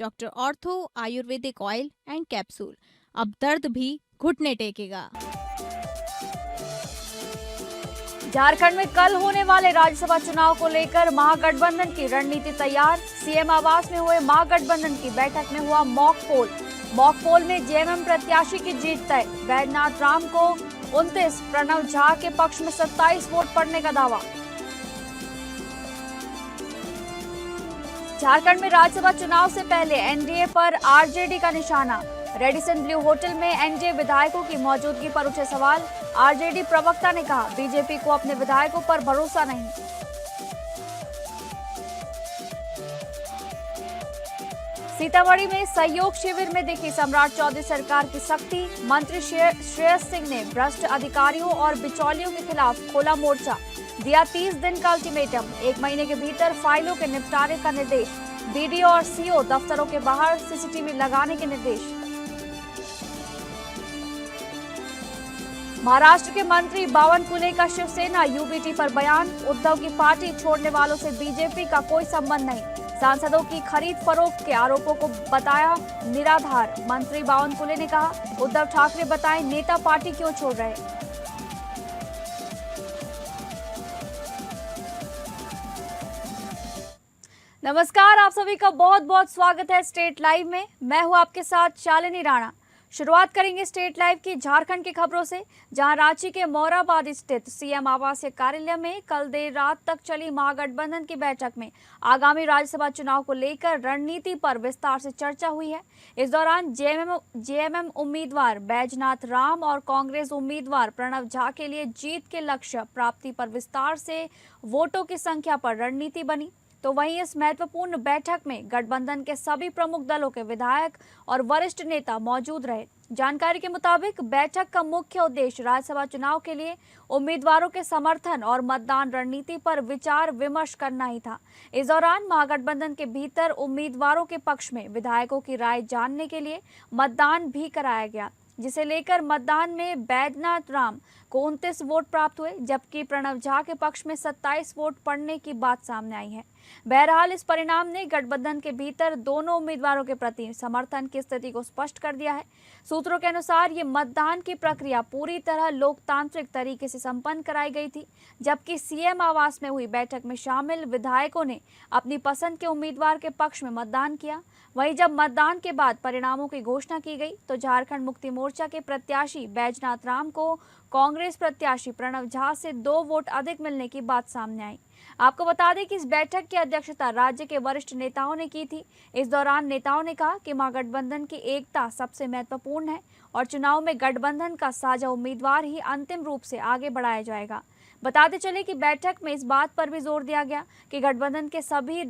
Doctor ortho Ayurvedic oil and capsule. अब दर्द भी घुटने टेकेगा। झारखंड में कल होने वाले राज्यसभा चुनाव को लेकर महागठबंधन की रणनीति तैयार। सीएम आवास में हुए महागठबंधन की बैठक में हुआ मॉक पोल में जेएमएम प्रत्याशी की जीत तय। बैजनाथ राम को 29, प्रणव झा के पक्ष में 27 वोट पड़ने का दावा। झारखंड में राज्यसभा चुनाव से पहले एनडीए पर आरजेडी का निशाना। रेडिसन ब्लू होटल में एनडीए विधायकों की मौजूदगी पर उठे सवाल। आरजेडी प्रवक्ता ने कहा, बीजेपी को अपने विधायकों पर भरोसा नहीं। सीतामढ़ी में सहयोग शिविर में दिखी सम्राट चौधरी सरकार की सख्ती। मंत्री श्रेयस सिंह ने भ्रष्ट अधिकारियों और बिचौलियों के खिलाफ खोला मोर्चा। दिया 30 दिन का अल्टीमेटम। 1 महीने के भीतर फाइलों के निपटारे का निर्देश। बीडीओ और सीओ दफ्तरों के बाहर सीसीटीवी लगाने के निर्देश। महाराष्ट्र के मंत्री बावनकुले का शिवसेना यूबीटी पर बयान। उद्धव की पार्टी छोड़ने वालों से बीजेपी का कोई संबंध नहीं। सांसदों की खरीद फरोख्त के आरोपों को बताया निराधार। मंत्री बावनकुले ने कहा, उद्धव ठाकरे बताएं नेता पार्टी क्यों छोड़ रहे। नमस्कार, आप सभी का बहुत बहुत स्वागत है स्टेट लाइव में। मैं हूं आपके साथ शालिनी राणा। शुरुआत करेंगे स्टेट लाइव की झारखंड की खबरों से, जहां रांची के मोराबाद स्थित सीएम आवासीय कार्यालय में कल देर रात तक चली महागठबंधन की बैठक में आगामी राज्यसभा चुनाव को लेकर रणनीति पर विस्तार से चर्चा हुई है। इस दौरान जेएमएम उम्मीदवार बैजनाथ राम और कांग्रेस उम्मीदवार प्रणव झा के लिए जीत के लक्ष्य प्राप्ति पर विस्तार से वोटों की संख्या पर रणनीति बनी। तो वहीं इस महत्वपूर्ण बैठक में गठबंधन के सभी प्रमुख दलों के विधायक और वरिष्ठ नेता मौजूद रहे। जानकारी के मुताबिक बैठक का मुख्य उद्देश्य राज्यसभा चुनाव के लिए उम्मीदवारों के समर्थन और मतदान रणनीति पर विचार विमर्श करना ही था। इस दौरान महागठबंधन के भीतर उम्मीदवारों के पक्ष में विधायकों की राय जानने के लिए मतदान भी कराया गया, जिसे लेकर मतदान में बैजनाथ राम को 29 वोट प्राप्त हुए, जबकि प्रणव झा के पक्ष में 27 वोट पड़ने की बात सामने आई है। बहरहाल इस परिणाम ने गठबंधन के भीतर दोनों उम्मीदवारों के प्रति समर्थन की स्थिति को स्पष्ट कर दिया है। सूत्रों के अनुसार ये मतदान की प्रक्रिया पूरी तरह लोकतांत्रिक तरीके से संपन्न कराई गई थी, जबकि सीएम आवास में हुई बैठक में शामिल विधायकों ने अपनी पसंद के उम्मीदवार के पक्ष में मतदान किया। वहीं जब मतदान के बाद परिणामों की घोषणा की गई तो झारखंड मुक्ति मोर्चा के प्रत्याशी बैजनाथ राम को कांग्रेस प्रत्याशी प्रणव झा से 2 वोट अधिक मिलने की बात सामने आई। आपको बता दें कि इस बैठक की अध्यक्षता राज्य के वरिष्ठ नेताओं ने की थी। इस दौरान नेताओं ने कहा कि महागठबंधन की एकता सबसे महत्वपूर्ण है और चुनाव में गठबंधन का साझा उम्मीदवार ही अंतिम रूप से आगे बढ़ाया जाएगा। बताते चले कि बैठक में इस बात पर भी जोर दिया गया कि गठबंधन के सभी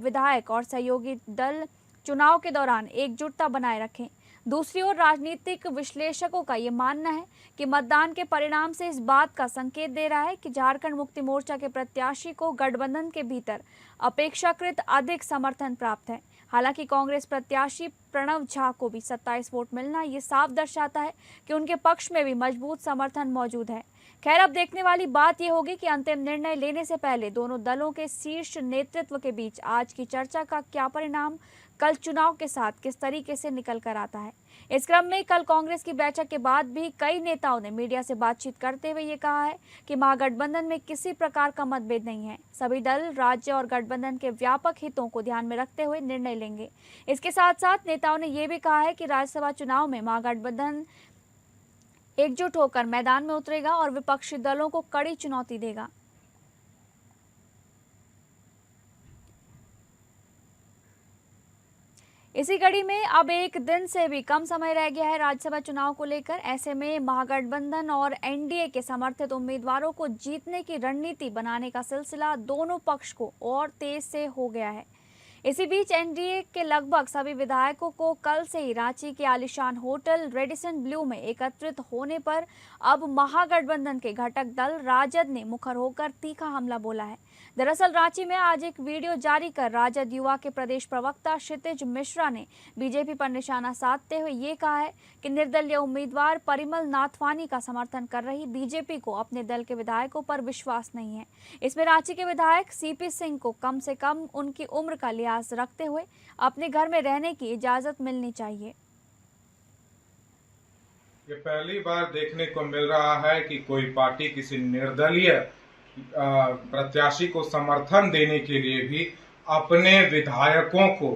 विधायक और सहयोगी दल चुनाव के दौरान एकजुटता बनाए रखें। दूसरी ओर राजनीतिक विश्लेषकों का ये मानना है कि मतदान के परिणाम से इस बात का संकेत दे रहा है कि झारखंड मुक्ति मोर्चा के प्रत्याशी को गठबंधन के भीतर अपेक्षाकृत अधिक समर्थन प्राप्त है। हालांकि कांग्रेस प्रत्याशी प्रणव झा को भी 27 वोट मिलना ये साफ दर्शाता है कि उनके पक्ष में भी मजबूत समर्थन मौजूद है। खैर, अब देखने वाली बात यह होगी कि अंतिम निर्णय लेने से पहले दोनों दलों के शीर्ष नेतृत्व के बीच आज की चर्चा का क्या परिणाम कल चुनाव के साथ किस तरीके से निकल कर आता है। इस क्रम में कल कांग्रेस की बैठक के बाद भी कई नेताओं ने मीडिया से बातचीत करते हुए ये कहा है कि महागठबंधन में किसी प्रकार का मतभेद नहीं है। सभी दल राज्य और गठबंधन के व्यापक हितों को ध्यान में रखते हुए निर्णय लेंगे। इसके साथ साथ नेताओं ने यह भी कहा है कि राज्यसभा चुनाव में महागठबंधन एकजुट होकर मैदान में उतरेगा और विपक्षी दलों को कड़ी चुनौती देगा। इसी कड़ी में अब एक दिन से भी कम समय रह गया है राज्यसभा चुनाव को लेकर। ऐसे में महागठबंधन और एनडीए के समर्थित उम्मीदवारों को जीतने की रणनीति बनाने का सिलसिला दोनों पक्ष को और तेज से हो गया है। इसी बीच एनडीए के लगभग सभी विधायकों को कल से ही रांची के आलीशान होटल रेडिसन ब्लू में एकत्रित होने पर अब महागठबंधन के घटक दल राजद ने मुखर होकर तीखा हमला बोला है। दरअसल रांची में आज एक वीडियो जारी कर राजद युवा के प्रदेश प्रवक्ता क्षितिज मिश्रा ने बीजेपी पर निशाना साधते हुए ये कहा है कि निर्दलीय उम्मीदवार परिमल नाथवानी का समर्थन कर रही बीजेपी को अपने दल के विधायकों पर विश्वास नहीं है। इसमें रांची के विधायक सीपी सिंह को कम से कम उनकी उम्र का लिहाज रखते हुए अपने घर में रहने की इजाजत मिलनी चाहिए। ये पहली बार देखने को मिल रहा है कि कोई पार्टी किसी निर्दलीय प्रत्याशी को समर्थन देने के लिए भी अपने विधायकों को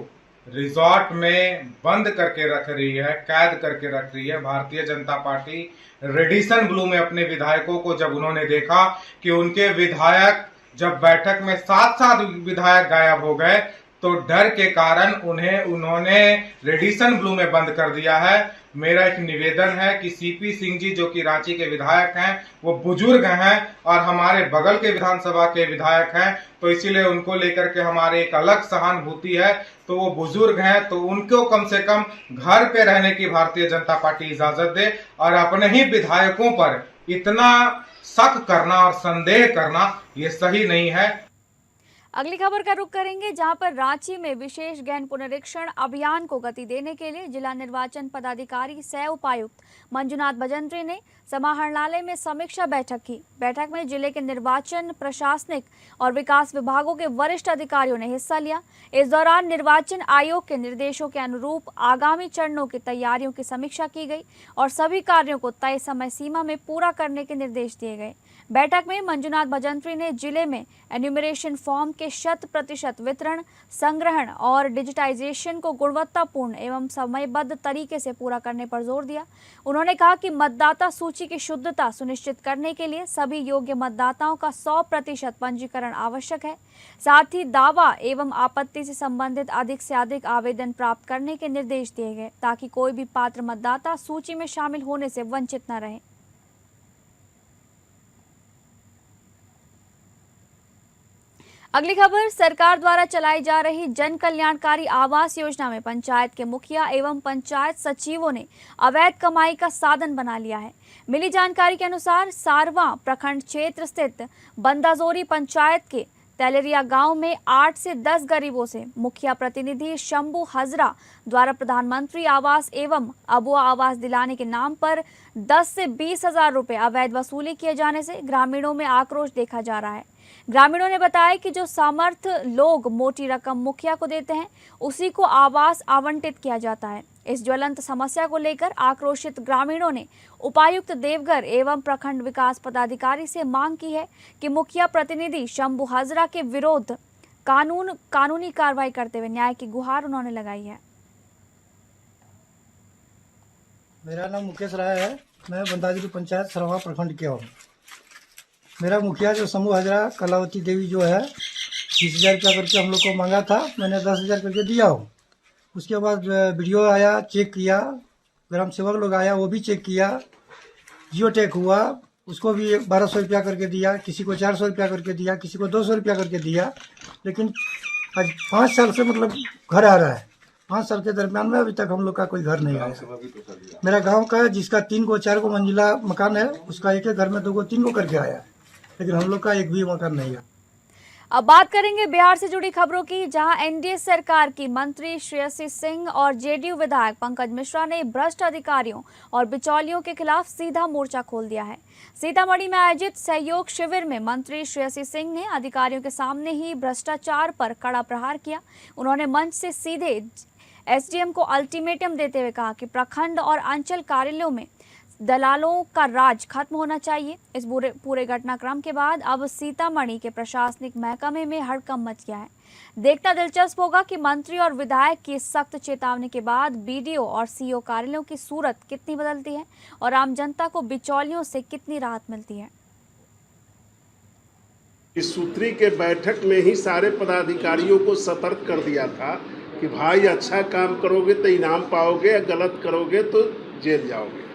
रिजॉर्ट में बंद करके रख रही है, कैद करके रख रही है। Bharatiya Janata party Radisson Blu में अपने विधायकों को जब उन्होंने देखा कि उनके विधायक जब बैठक में 7 विधायक गायब हो गए तो डर के कारण उन्होंने रेडिसन ब्लू में बंद कर दिया है। मेरा एक निवेदन है कि सीपी सिंह जी जो कि रांची के विधायक हैं, वो बुजुर्ग हैं और हमारे बगल के विधानसभा के विधायक हैं, तो इसीलिए उनको लेकर के हमारे एक अलग सहानुभूति है। तो वो बुजुर्ग हैं तो उनको कम से कम घर पे रहने की भारतीय जनता पार्टी इजाजत दे और अपने ही विधायकों पर इतना शक करना और संदेह करना ये सही नहीं है। अगली खबर का रुख करेंगे, जहां पर रांची में विशेष गहन पुनरीक्षण अभियान को गति देने के लिए जिला निर्वाचन पदाधिकारी सह उपायुक्त मंजुनाथ भजंत्री ने समाहरणालय में समीक्षा बैठक की। बैठक में जिले के निर्वाचन, प्रशासनिक और विकास विभागों के वरिष्ठ अधिकारियों ने हिस्सा लिया। इस दौरान निर्वाचन आयोग के निर्देशों के अनुरूप आगामी चरणों की तैयारियों की समीक्षा की गई और सभी कार्यों को तय समय सीमा में पूरा करने के निर्देश दिए गए। बैठक में मंजुनाथ भजंत्री ने जिले में एन्यूमरेशन फॉर्म के 100% वितरण, संग्रहण और डिजिटाइजेशन को गुणवत्तापूर्ण एवं समयबद्ध तरीके से पूरा करने पर जोर दिया। उन्होंने कहा कि मतदाता सूची की शुद्धता सुनिश्चित करने के लिए सभी योग्य मतदाताओं का 100% पंजीकरण आवश्यक है। साथ ही दावा एवं आपत्ति से संबंधित अधिक से अधिक आवेदन प्राप्त करने के निर्देश दिए गए ताकि कोई भी पात्र मतदाता सूची में शामिल होने से वंचित न रहे। अगली खबर, सरकार द्वारा चलाई जा रही जन कल्याणकारी आवास योजना में पंचायत के मुखिया एवं पंचायत सचिवों ने अवैध कमाई का साधन बना लिया है। मिली जानकारी के अनुसार सारवा प्रखंड क्षेत्र स्थित बंदाजोरी पंचायत के तेलेरिया गांव में 8 से 10 गरीबों से मुखिया प्रतिनिधि शंभू हजरा द्वारा प्रधानमंत्री आवास एवं अबुआ आवास दिलाने के नाम पर 10 से 20 हजार रुपए अवैध वसूली किए जाने से ग्रामीणों में आक्रोश देखा जा रहा है। ग्रामीणों ने बताया कि जो सामर्थ लोग मोटी रकम मुखिया को देते हैं उसी को आवास आवंटित किया जाता है। इस ज्वलंत समस्या को लेकर आक्रोशित ग्रामीणों ने उपायुक्त देवघर एवं प्रखंड विकास पदाधिकारी से मांग की है कि मुखिया प्रतिनिधि शंभू हजरा के विरोध कानूनी कार्रवाई करते हुए न्याय की गुहार उन्होंने लगाई है। मेरा नाम मुकेश राय है। मैं बंदाजोरी पंचायत सरवा प्रखंड के हूँ। मेरा मुखिया जो शंभू हजरा कलावती देवी जो है 20,000 रुपया करके हम लोग को मांगा था, मैंने 10,000 करके दिया हूँ। उसके बाद वीडियो आया, चेक किया, ग्राम सेवक लोग आया, वो भी चेक किया, जियो टैग हुआ, उसको भी 1200 रुपया करके दिया, किसी को 400 रुपया करके दिया, किसी को 200 रुपया करके दिया। लेकिन आज 5 साल से मतलब घर आ रहा है। 5 साल के दरमियान में अभी तक हम लोग का कोई घर नहीं आया। मेरा गाँव का है जिसका 3 को 4 को मंजिला मकान है, उसका एक घर में 2 को 3 को करके आया, लेकिन हम लोग का एक भी मकान नहीं है। अब बात करेंगे बिहार से जुड़ी खबरों की, जहां एनडीए सरकार की मंत्री श्रेयसी सिंह और जेडीयू विधायक पंकज मिश्रा ने भ्रष्ट अधिकारियों और बिचौलियों के खिलाफ सीधा मोर्चा खोल दिया है। सीतामढ़ी में आयोजित सहयोग शिविर में मंत्री श्रेयसी सिंह ने अधिकारियों के सामने ही भ्रष्टाचार पर कड़ा प्रहार किया। उन्होंने मंच से सीधे एसडीएम को अल्टीमेटम देते हुए कहा कि प्रखंड और अंचल कार्यालयों में दलालों का राज खत्म होना चाहिए। इस पूरे घटनाक्रम के बाद अब सीतामढ़ी के प्रशासनिक महकमे में हड़कंप मच गया है। देखना दिलचस्प होगा कि मंत्री और विधायक की सख्त चेतावनी के बाद बीडीओ और सीओ कार्यालयों की सूरत कितनी बदलती है और आम जनता को बिचौलियों से कितनी राहत मिलती है। इस सूत्री के बैठक में ही सारे पदाधिकारियों को सतर्क कर दिया था कि भाई अच्छा काम करोगे तो इनाम पाओगे, गलत करोगे तो जेल जाओगे।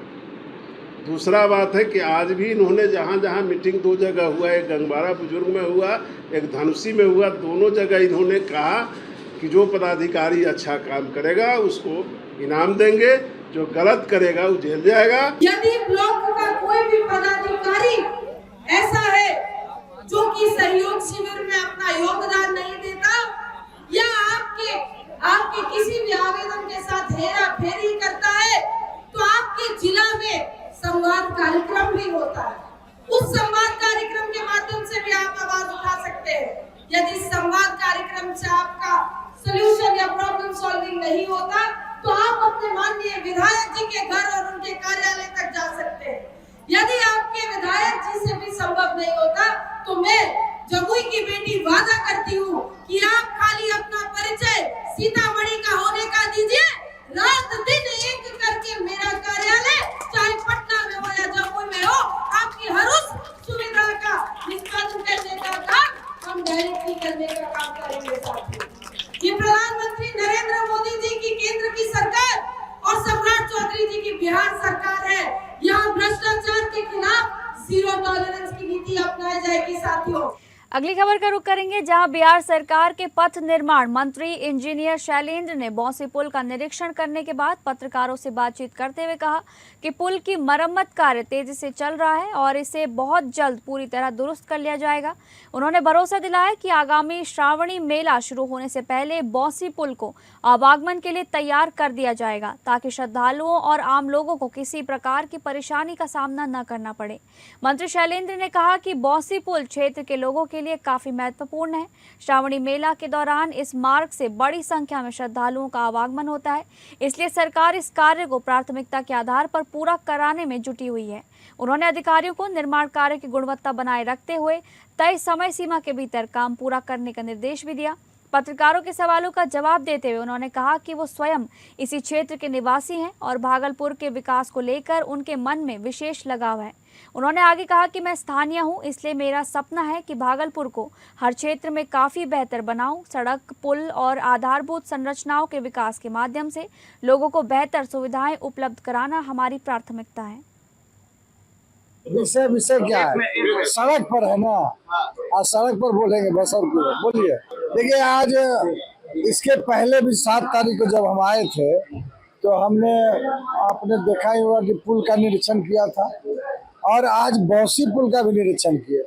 दूसरा बात है कि आज भी इन्होंने जहाँ जहाँ मीटिंग 2 जगह हुआ, एक गंगवारा बुजुर्ग में हुआ, एक धनुषी में हुआ, दोनों जगह इन्होंने कहा कि जो पदाधिकारी अच्छा काम करेगा उसको इनाम देंगे, जो गलत करेगा वो जेल जाएगा। यदि ब्लॉक का कोई भी पदाधिकारी ऐसा है जो कि सहयोग शिविर में अपना योगदान नहीं देता या आपके किसी भी आवेदन के साथ हेरा फेरी करता है, तो आपके जिला में संवाद कार्यक्रम भी होता है। उस संवाद कार्यक्रम के माध्यम से भी आप आवाज उठा सकते हैं। यदि संवाद कार्यक्रम से आपका सॉल्यूशन या प्रॉब्लम सॉल्विंग नहीं होता, तो आप अपने माननीय विधायक जी के घर और उनके कार्यालय तक जा सकते हैं। यदि आपके विधायक जी से भी संभव नहीं होता, तो मैं जमुई की बेटी वादा करती हूँ कि आप खाली अपना परिचय सीतामढ़ी का होने का दीजिए, रात दिन एक करके मेरा कार्यालय चाहे पटना में हो या जमुई में हो, आपकी हर उस सुविधा का निष्पादन करने का काम हम डायरेक्टली करने का काम करेंगे। साथियों, ये प्रधानमंत्री नरेंद्र मोदी जी की केंद्र की सरकार और सम्राट चौधरी जी की बिहार सरकार है। यहाँ भ्रष्टाचार के खिलाफ जीरो टॉलरेंस की नीति अपनाई जाएगी। साथियों, अगली खबर का रुख करेंगे, जहां बिहार सरकार के पथ निर्माण मंत्री इंजीनियर शैलेंद्र ने बौंसी पुल का निरीक्षण करने के बाद पत्रकारों से बातचीत करते हुए कहा कि पुल की मरम्मत कार्य तेजी से चल रहा है और इसे बहुत जल्द पूरी तरह दुरुस्त कर लिया जाएगा। उन्होंने भरोसा दिलाया कि आगामी श्रावणी मेला शुरू होने से पहले बौंसी पुल को आवागमन के लिए तैयार कर दिया जाएगा, ताकि श्रद्धालुओं और आम लोगों को किसी प्रकार की परेशानी का सामना न करना पड़े। मंत्री शैलेंद्र ने कहा कि बौंसी पुल क्षेत्र के लोगों के लिए काफी महत्वपूर्ण है। श्रावणी मेला के दौरान इस मार्ग से बड़ी संख्या में श्रद्धालुओं का आवागमन होता है, इसलिए सरकार इस कार्य को प्राथमिकता के आधार पर पूरा कराने में जुटी हुई है। उन्होंने अधिकारियों को निर्माण कार्य की गुणवत्ता बनाए रखते हुए तय समय सीमा के भीतर काम पूरा करने का निर्देश भी दिया। पत्रकारों के सवालों का जवाब देते हुए उन्होंने कहा कि वो स्वयं इसी क्षेत्र के निवासी हैं और भागलपुर के विकास को लेकर उनके मन में विशेष लगाव है। उन्होंने आगे कहा कि मैं स्थानीय हूं, इसलिए मेरा सपना है कि भागलपुर को हर क्षेत्र में काफ़ी बेहतर बनाऊं। सड़क, पुल और आधारभूत संरचनाओं के विकास के माध्यम से लोगों को बेहतर सुविधाएं उपलब्ध कराना हमारी प्राथमिकता है। विषय क्या है? सड़क पर है ना, आज सड़क पर बोलेंगे बस और बोलिए। देखिए, आज इसके पहले भी 7 तारीख को जब हम आए थे तो हमने आपने देखा ही होगा कि पुल का निरीक्षण किया था और आज बौंसी पुल का भी निरीक्षण किया।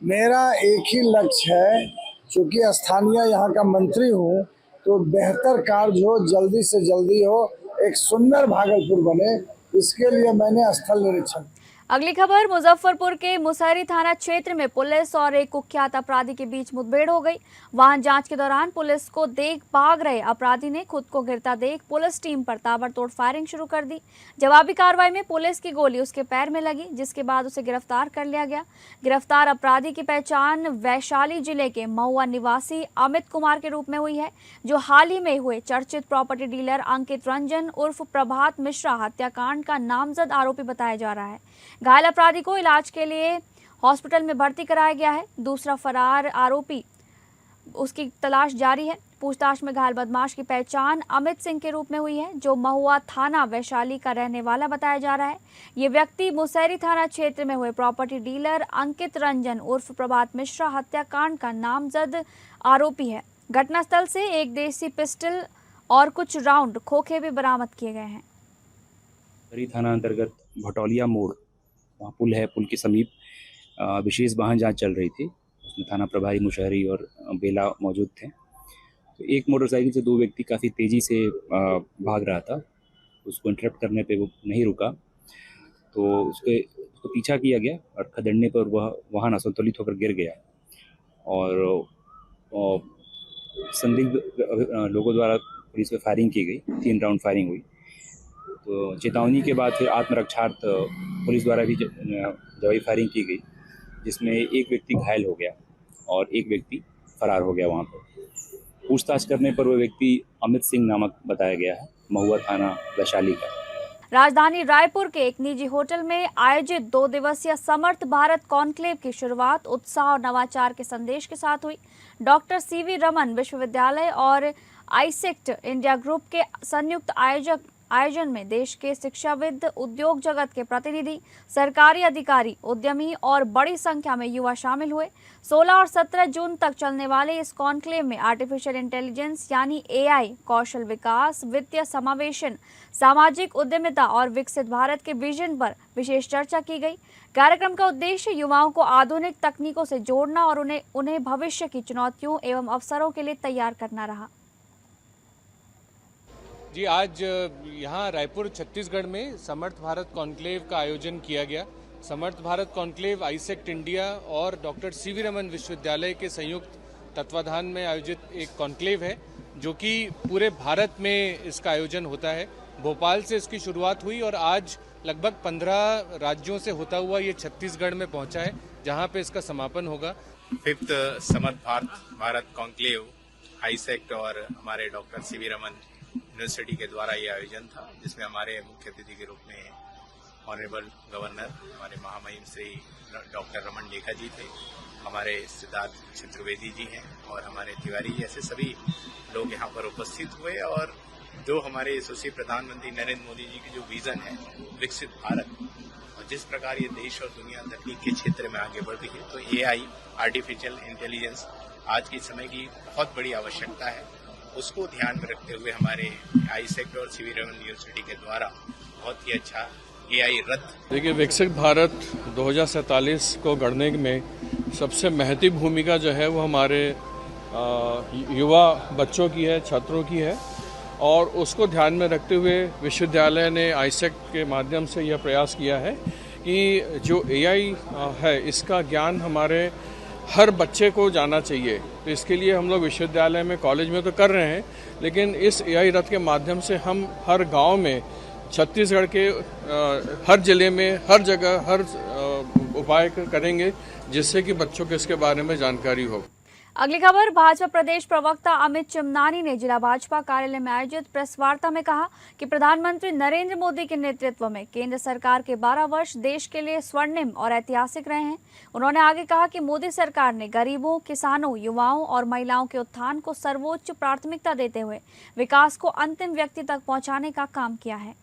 मेरा एक ही लक्ष्य है, चूँकि स्थानीय यहाँ का मंत्री हूँ, तो बेहतर कार्य हो, जल्दी से जल्दी हो, एक सुंदर भागलपुर बने, इसके लिए मैंने स्थल निरीक्षण। अगली खबर, मुजफ्फरपुर के मुसहरी थाना क्षेत्र में पुलिस और एक कुख्यात अपराधी के बीच मुठभेड़ हो गई। वाहन जांच के दौरान पुलिस को देख भाग रहे अपराधी ने खुद को गिरता देख पुलिस टीम पर ताबड़तोड़ फायरिंग शुरू कर दी। जवाबी कार्रवाई में पुलिस की गोली उसके पैर में लगी, जिसके बाद उसे गिरफ्तार कर लिया गया। गिरफ्तार अपराधी की पहचान वैशाली जिले के महुआ निवासी अमित कुमार के रूप में हुई है, जो हाल ही में हुए चर्चित प्रॉपर्टी डीलर अंकित रंजन उर्फ प्रभात मिश्रा हत्याकांड का नामजद आरोपी बताया जा रहा है। घायल अपराधी को इलाज के लिए हॉस्पिटल में भर्ती कराया गया है। दूसरा फरार आरोपी, उसकी तलाश जारी है। पूछताछ में घायल बदमाश की पहचान अमित सिंह के रूप में हुई है, जो महुआ थाना वैशाली का रहने वाला बताया जा रहा है। ये व्यक्ति मुसहरी थाना क्षेत्र में हुए प्रॉपर्टी डीलर अंकित रंजन उर्फ प्रभात मिश्रा हत्याकांड का नामजद आरोपी है। घटनास्थल से एक देसी पिस्टल और कुछ राउंड खोखे भी बरामद किए गए हैं। थाना अंतर्गत भटौलिया मोड़, वहाँ पुल है, पुल के समीप विशेष वाहन जांच चल रही थी। उसमें थाना प्रभारी मुशहरी और बेला मौजूद थे। तो एक मोटरसाइकिल से 2 व्यक्ति काफ़ी तेज़ी से भाग रहा था। उसको इंटरप्ट करने पे वो नहीं रुका, तो उसको पीछा किया गया और खदेड़ने पर वह वाहन असंतुलित होकर गिर गया और संदिग्ध लोगों द्वारा पुलिस पे फायरिंग की गई। 3 राउंड फायरिंग हुई। तो चेतावनी के बाद फिर आत्मरक्षार्थ पुलिस द्वारा भी जवाबी फायरिंग की गई, जिसमें एक व्यक्ति घायल हो गया और एक व्यक्ति फरार हो गया। वहाँ पर पूछताछ करने पर वह व्यक्ति अमित सिंह नामक बताया गया है, महुआ थाना वैशाली का। राजधानी रायपुर के एक निजी होटल में आयोजित 2 दिवसीय समर्थ भारत कॉन्क्लेव की शुरुआत उत्साह और नवाचार के संदेश के साथ हुई। डॉक्टर CV रमन विश्वविद्यालय और आईसेक्ट इंडिया ग्रुप के संयुक्त आयोजक आयोजन में देश के शिक्षाविद, उद्योग जगत के प्रतिनिधि, सरकारी अधिकारी, उद्यमी और बड़ी संख्या में युवा शामिल हुए। 16 और 17 जून तक चलने वाले इस कॉन्क्लेव में आर्टिफिशियल इंटेलिजेंस यानी AI, कौशल विकास, वित्तीय समावेशन, सामाजिक उद्यमिता और विकसित भारत के विजन पर विशेष चर्चा की गई। कार्यक्रम का उद्देश्य युवाओं को आधुनिक तकनीकों से जोड़ना और उन्हें भविष्य की चुनौतियों एवं अवसरों के लिए तैयार करना रहा। जी, आज यहाँ रायपुर छत्तीसगढ़ में समर्थ भारत कॉन्क्लेव का आयोजन किया गया। समर्थ भारत कॉन्क्लेव आईसेक्ट इंडिया और डॉक्टर सीवी रमन विश्वविद्यालय के संयुक्त तत्वाधान में आयोजित एक कॉन्क्लेव है, जो कि पूरे भारत में इसका आयोजन होता है। भोपाल से इसकी शुरुआत हुई और आज लगभग 15 राज्यों से होता हुआ ये छत्तीसगढ़ में पहुंचा है, जहां पे इसका समापन होगा। 5th समर्थ भारत कॉन्क्लेव आईसेक्ट और हमारे डॉक्टर सीवी रमन यूनिवर्सिटी के द्वारा ये आयोजन था, जिसमें हमारे मुख्य अतिथि के रूप में ऑनरेबल गवर्नर हमारे महामहिम श्री डॉक्टर रमन लेखा जी थे, हमारे सिद्धार्थ चतुर्वेदी जी हैं और हमारे तिवारी जी, ऐसे सभी लोग यहाँ पर उपस्थित हुए। और जो हमारे यशस्वी प्रधानमंत्री नरेंद्र मोदी जी की जो विजन है विकसित भारत, और जिस प्रकार ये देश और दुनिया तकनीक के क्षेत्र में आगे बढ़ रही है, तो AI, आर्टिफिशियल इंटेलिजेंस आज के समय की बहुत बड़ी आवश्यकता है। उसको ध्यान में रखते हुए हमारे आईसेक्ट और सीवी रमन यूनिवर्सिटी के द्वारा बहुत ही अच्छा AI रथ। देखिए, विकसित भारत 2047 को गढ़ने में सबसे महत्वपूर्ण भूमिका जो है वो हमारे युवा बच्चों की है, छात्रों की है, और उसको ध्यान में रखते हुए विश्वविद्यालय ने आईसेक्ट के माध्यम से यह प्रयास किया है कि जो AI है इसका ज्ञान हमारे हर बच्चे को जाना चाहिए। तो इसके लिए हम लोग विश्वविद्यालय में, कॉलेज में तो कर रहे हैं, लेकिन इस AI रथ के माध्यम से हम हर गांव में, छत्तीसगढ़ के हर जिले में, हर जगह, हर उपाय करेंगे जिससे कि बच्चों को इसके बारे में जानकारी हो। अगली खबर, भाजपा प्रदेश प्रवक्ता अमित चिमनानी ने जिला भाजपा कार्यालय में आयोजित प्रेस वार्ता में कहा कि प्रधानमंत्री नरेंद्र मोदी के नेतृत्व में केंद्र सरकार के 12 वर्ष देश के लिए स्वर्णिम और ऐतिहासिक रहे हैं। उन्होंने आगे कहा कि मोदी सरकार ने गरीबों, किसानों, युवाओं और महिलाओं के उत्थान को सर्वोच्च प्राथमिकता देते हुए विकास को अंतिम व्यक्ति तक पहुंचाने का काम किया है।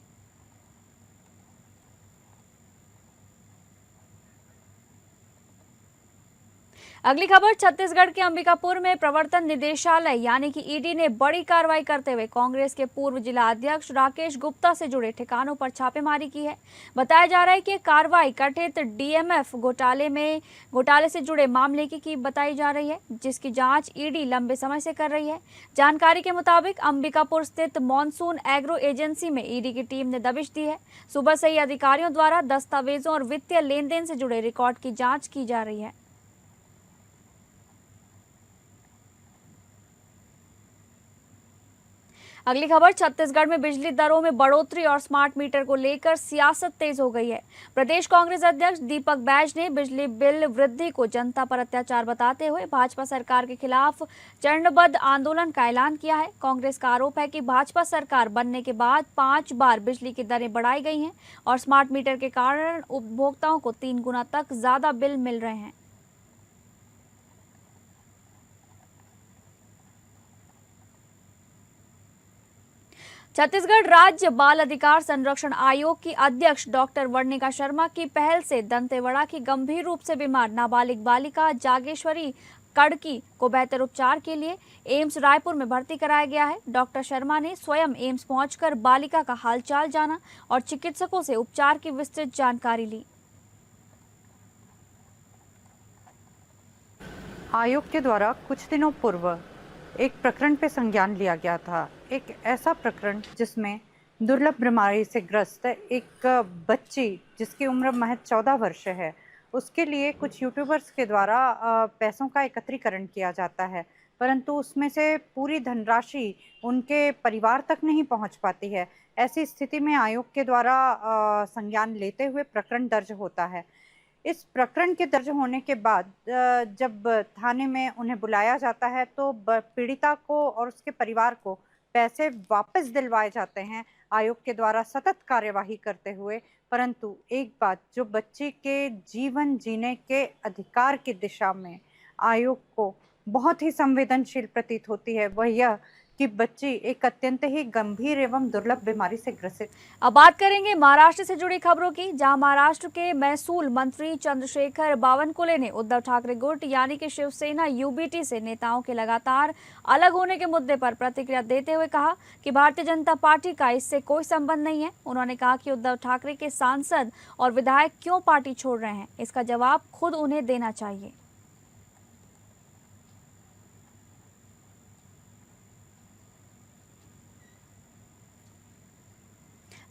अगली खबर, छत्तीसगढ़ के अंबिकापुर में प्रवर्तन निदेशालय यानी कि ईडी ने बड़ी कार्रवाई करते हुए कांग्रेस के पूर्व जिला अध्यक्ष राकेश गुप्ता से जुड़े ठिकानों पर छापेमारी की है। बताया जा रहा है कि कार्रवाई कथित DMF घोटाले से जुड़े मामले की बताई जा रही है, जिसकी जांच ईडी लंबे समय से कर रही है। जानकारी के मुताबिक अंबिकापुर स्थित मॉनसून एग्रो एजेंसी में ईडी की टीम ने दबिश दी है। सुबह से ही अधिकारियों द्वारा दस्तावेजों और वित्तीय लेन देन से जुड़े रिकॉर्ड की जाँच की जा रही है। अगली खबर, छत्तीसगढ़ में बिजली दरों में बढ़ोतरी और स्मार्ट मीटर को लेकर सियासत तेज हो गई है। प्रदेश कांग्रेस अध्यक्ष दीपक बैज ने बिजली बिल वृद्धि को जनता पर अत्याचार बताते हुए भाजपा सरकार के खिलाफ चरणबद्ध आंदोलन का ऐलान किया है। कांग्रेस का आरोप है कि भाजपा सरकार बनने के बाद 5 बार बिजली की दरें बढ़ाई गई हैं और स्मार्ट मीटर के कारण उपभोक्ताओं को 3 गुना तक ज्यादा बिल मिल रहे हैं। छत्तीसगढ़ राज्य बाल अधिकार संरक्षण आयोग की अध्यक्ष डॉक्टर वर्णिका शर्मा की पहल से दंतेवाड़ा की गंभीर रूप से बीमार नाबालिग बालिका जागेश्वरी कड़की को बेहतर उपचार के लिए एम्स रायपुर में भर्ती कराया गया है। डॉक्टर शर्मा ने स्वयं एम्स पहुंचकर बालिका का हालचाल जाना और चिकित्सकों से उपचार की विस्तृत जानकारी ली। आयोग के द्वारा कुछ दिनों पूर्व एक प्रकरण पे संज्ञान लिया गया था। एक ऐसा प्रकरण जिसमें दुर्लभ बीमारी से ग्रस्त एक बच्ची जिसकी उम्र महज 14 वर्ष है, उसके लिए कुछ यूट्यूबर्स के द्वारा पैसों का एकत्रीकरण किया जाता है, परंतु उसमें से पूरी धनराशि उनके परिवार तक नहीं पहुंच पाती है। ऐसी स्थिति में आयोग के द्वारा संज्ञान लेते हुए प्रकरण दर्ज होता है। इस प्रकरण के दर्ज होने के बाद जब थाने में उन्हें बुलाया जाता है तो पीड़िता को और उसके परिवार को पैसे वापस दिलवाए जाते हैं आयोग के द्वारा सतत कार्यवाही करते हुए। परंतु एक बात जो बच्चे के जीवन जीने के अधिकार की दिशा में आयोग को बहुत ही संवेदनशील प्रतीत होती है, वह यह कि बच्ची एक अत्यंत ही गंभीर एवं दुर्लभ बीमारी से ग्रसित। अब बात करेंगे महाराष्ट्र से जुड़ी खबरों की, जहां महाराष्ट्र के महसूल मंत्री चंद्रशेखर बावनकुले ने उद्धव ठाकरे गुट यानी कि शिवसेना यूबीटी से नेताओं के लगातार अलग होने के मुद्दे पर प्रतिक्रिया देते हुए कहा कि भारतीय जनता पार्टी का इससे कोई संबंध नहीं है। उन्होंने कहा कि उद्धव ठाकरे के सांसद और विधायक क्यों पार्टी छोड़ रहे हैं, इसका जवाब खुद उन्हें देना चाहिए।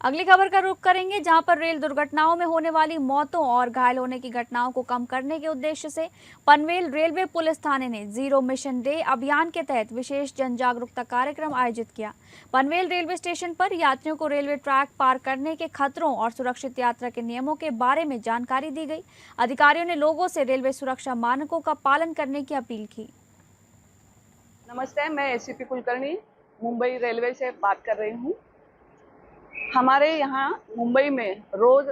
अगली खबर का रुख करेंगे, जहां पर रेल दुर्घटनाओं में होने वाली मौतों और घायल होने की घटनाओं को कम करने के उद्देश्य से पनवेल रेलवे पुलिस थाने ने जीरो मिशन डे अभियान के तहत विशेष जन जागरूकता कार्यक्रम आयोजित किया। पनवेल रेलवे स्टेशन पर यात्रियों को रेलवे ट्रैक पार करने के खतरों और सुरक्षित यात्रा के नियमों के बारे में जानकारी दी गई। अधिकारियों ने लोगों से रेलवे सुरक्षा मानकों का पालन करने की अपील की। नमस्ते, मैं एसीपी कुलकर्णी मुंबई रेलवे से बात कर रही हूँ। हमारे यहाँ मुंबई में रोज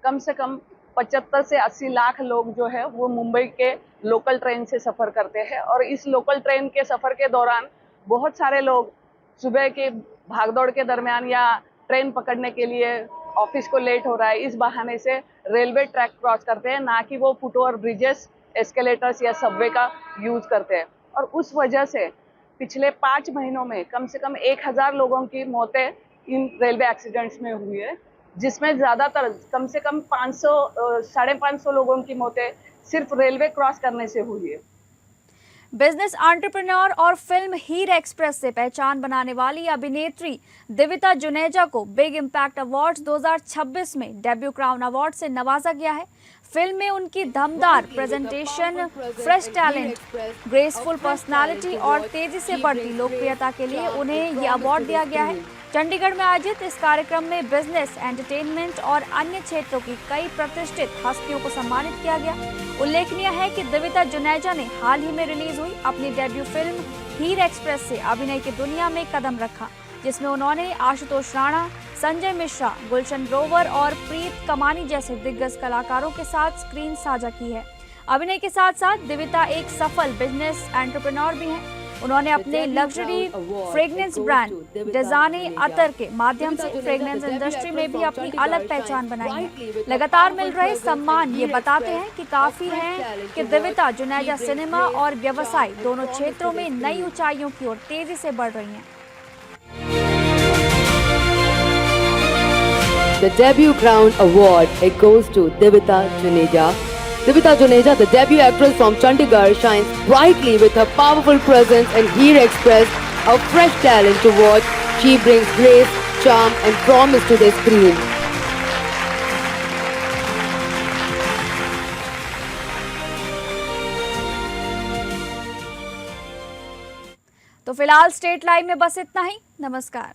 कम से कम 75 से 80 लाख लोग जो है वो मुंबई के लोकल ट्रेन से सफ़र करते हैं, और इस लोकल ट्रेन के सफ़र के दौरान बहुत सारे लोग सुबह के भागदौड़ के दरमियान या ट्रेन पकड़ने के लिए ऑफिस को लेट हो रहा है, इस बहाने से रेलवे ट्रैक क्रॉस करते हैं, ना कि वो फुटओवर ब्रिजेस, एस्केलेटर्स या सबवे का यूज़ करते हैं। और उस वजह से पिछले 5 महीनों में कम से कम 1000 लोगों की मौतें इन रेलवे एक्सीडेंट्स में हुई है, जिसमें ज़्यादातर कम से कम 500-550 लोगों की मौतें सिर्फ रेलवे क्रॉस करने से हुई है। बिजनेस एंटरप्रेन्योर और फिल्म हीर एक्सप्रेस से पहचान बनाने वाली अभिनेत्री दिविता जुनेजा को बिग इम्पैक्ट अवार्ड्स 2026 में डेब्यू क्राउन अवार्ड से नवाजा गया है। फिल्म में उनकी दमदार presentation, fresh talent, graceful personality और तेजी से बढ़ती लोकप्रियता के लिए उन्हें ये अवार्ड दिया गया है। चंडीगढ़ में आयोजित इस कार्यक्रम में बिजनेस, एंटरटेनमेंट और अन्य क्षेत्रों की कई प्रतिष्ठित हस्तियों को सम्मानित किया गया। उल्लेखनीय है कि दिविता जुनेजा ने हाल ही में रिलीज हुई अपनी डेब्यू फिल्म हीर एक्सप्रेस से अभिनय की दुनिया में कदम रखा, जिसमें उन्होंने आशुतोष राणा, संजय मिश्रा, गुलशन ग्रोवर और प्रीत कमानी जैसे दिग्गज कलाकारों के साथ स्क्रीन साझा की है। अभिनय के साथ साथ दिविता एक सफल बिजनेस एंटरप्रेन्योर भी हैं। उन्होंने अपने लग्जरी फ्रेग्रेंस ब्रांड डिजाने अतर के माध्यम से फ्रेग्रेंस इंडस्ट्री में भी अपनी अलग पहचान बनाई है। लगातार मिल रहे सम्मान ये बताते हैं कि काफी हैं कि दिविता जुनेजा सिनेमा और व्यवसाय दोनों क्षेत्रों में नई ऊंचाइयों की ओर तेजी से बढ़ रही हैं। The debut crown award, it goes to Divita Juneja. Divita Juneja, the debut actress from Chandigarh, shines brightly with her powerful presence in Heer Express, a fresh talent to watch. She brings grace, charm and promise to the screen. तो फिलहाल state live में बस इतना ही। नमस्कार।